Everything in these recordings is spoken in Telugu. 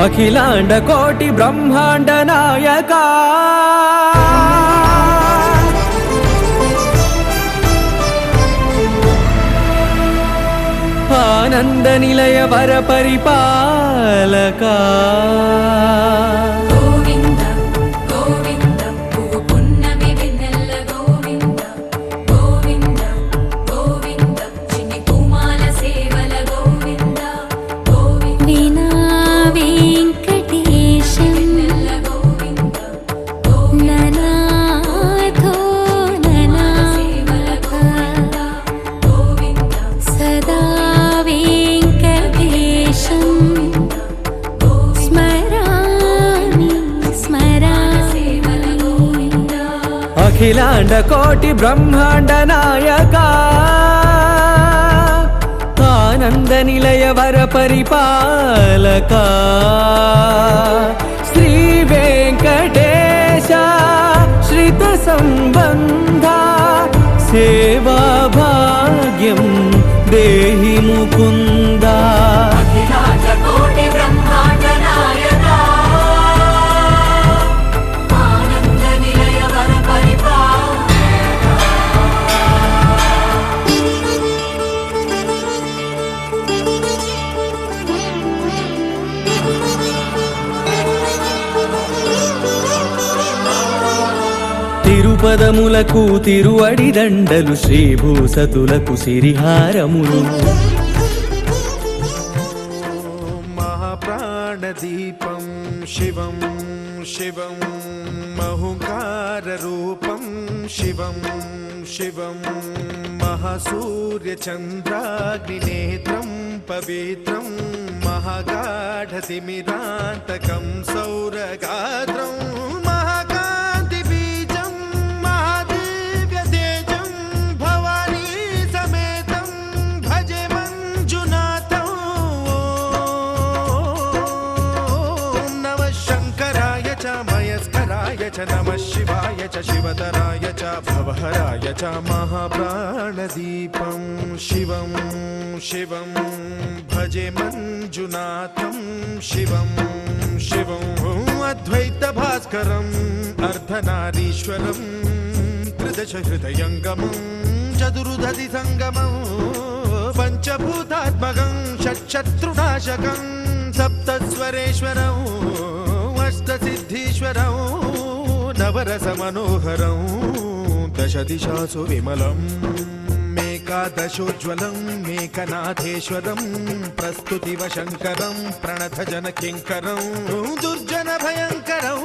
అఖిలాండ కోటి బ్రహ్మాండ నాయకా ఆనంద నిలయ వర పరిపాలకా అఖిలాండ కోటి బ్రహ్మాండ నాయకా ఆనంద నిలయ వర పరిపాలకా శ్రీ వెంకటేశ శ్రిత సంబంధ సేవా భాగ్యం దేహి ముకుందా. తిరుపదములకు తిరువడి దండలు శ్రీభూసతులకు సిరిహారములు మహాప్రాణదీపం శివం శివం మహుంకార రూపం శివం శివం మహాసూర్యచంద్రాగ్నినేత్రం పవిత్రం మహాగాఢతిమిరాంతకం సౌరగాత్రం నమః శివాయ చ శివతరాయ చ భవహరాయ చ మహాప్రాణదీపం శివం శివం భజే మంజునాథం శివం శివం అద్వైత భాస్కరం అర్ధనారీశ్వరం త్రిదశ హృదయంగమం చతురుదధి సంగమం పంచభూతాత్మకం షట్శత్రునాశకం సప్తస్వరేశ్వరం అష్టసిద్ధీశ్వరం నవరస మనోహరం దశ దిశాసు విమలం మేకాదశోజ్వలం మేకనాథేశ్వరం ప్రస్తుతివ శంకరం ప్రణత జన కింకరం దుర్జన భయంకరం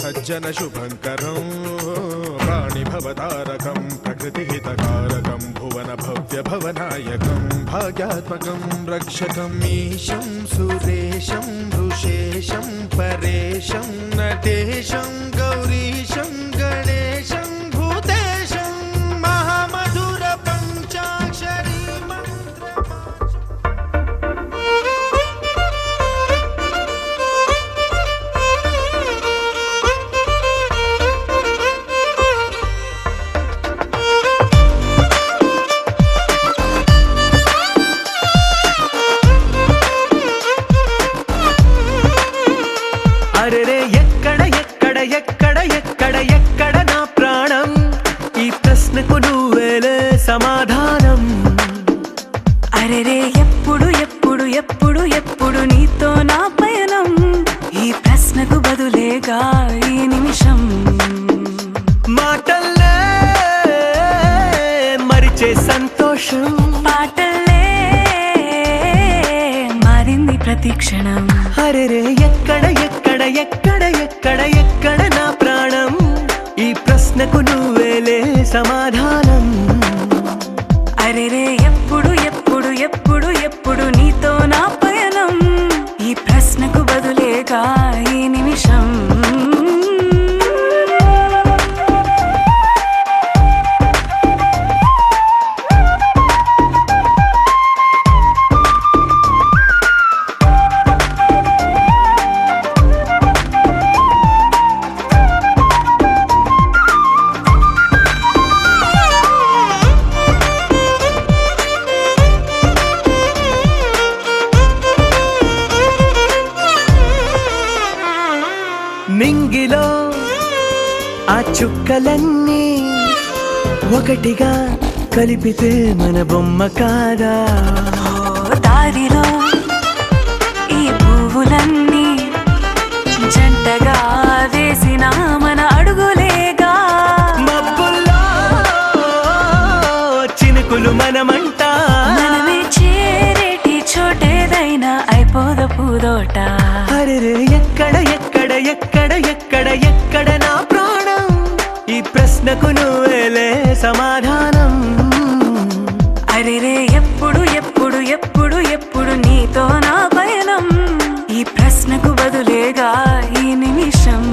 సజ్జన శుభంకరం ప్రాణి భవతారకం ప్రకృతి హితకారకం భువన భవ్య భవనాయకం భాగ్యాత్మకం రక్షకం ఈశం సురేశం ఋషేశం పరేశం నటేశం గౌరీశం గణేశం భూతేశం మహామధుర పంచాక్షరీ ఎక్కడ నా ప్రాణం ఈ ప్రశ్నకు నువ్వేలే సమాధానం. అరెరే ఎప్పుడు ఎప్పుడు ఎప్పుడు ఎప్పుడు నీతో నా పయనం ఈ ప్రశ్నకు బదులేగా ఈ నిమిషం. మాటల్లే మరిచే సంతోషం పాటల్లే మారింది ప్రతి క్షణం. అరెరే ఎక్కడ ఎక్కడ ఎక్కడ ఎక్కడ ఎక్కడ నా ప్రాణం ఈ ప్రశ్నకు నువ్వేలే సమాధానం. అరెరే ఎప్పుడు ఎప్పుడు ఎప్పుడు ఎప్పుడు నీతో నా పయనం ఈ ప్రశ్నకు బదులేగా ఈ నిమిషం. ఆ చుక్కలన్నీ ఒకటిగా కలిపితే మన బొమ్మ కాదా? దారిలో ఈ పువ్వులన్నీ జంటగా వేసిన మన అడుగులేగా. మబ్బుల్లో చినుకులు మనమంట, మనమే చేరేటి చోటేదైనా అయిపోద పూదోట. అరెరే ఎక్కడ ఎక్కడ ఎక్కడ ఎక్కడ ఎక్కడ నా ప్రాణం? ఈ ప్రశ్నకు నువ్వేలే సమాధానం. అరెరే ఎప్పుడు ఎప్పుడు ఎప్పుడు ఎప్పుడు నీతో నా పయనం? ఈ ప్రశ్నకు బదులేగా ఈ నిమిషం.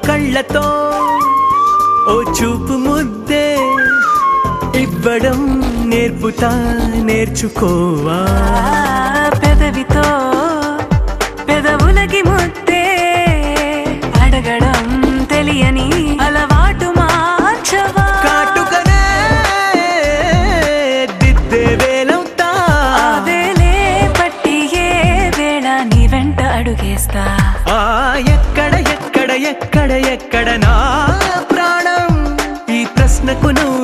కళ్ళతో ఓ చూపు ముద్దే ఇవ్వడం నేర్పుతా, నేర్చుకోవా? పెదవితో పెదవులకి ముద్దే అడగడం తెలియని అలవాటు మార్చవా? కాటుకనే దిద్దే వేలవుతా, ఆ వేలే పట్టి ఏ వేళ నీ వెంట అడుగేస్తా. ఎక్కడ ఎక్కడ ఎక్కడ ఎక్కడ నా ప్రాణం? ఈ ప్రశ్నకు నువ్వు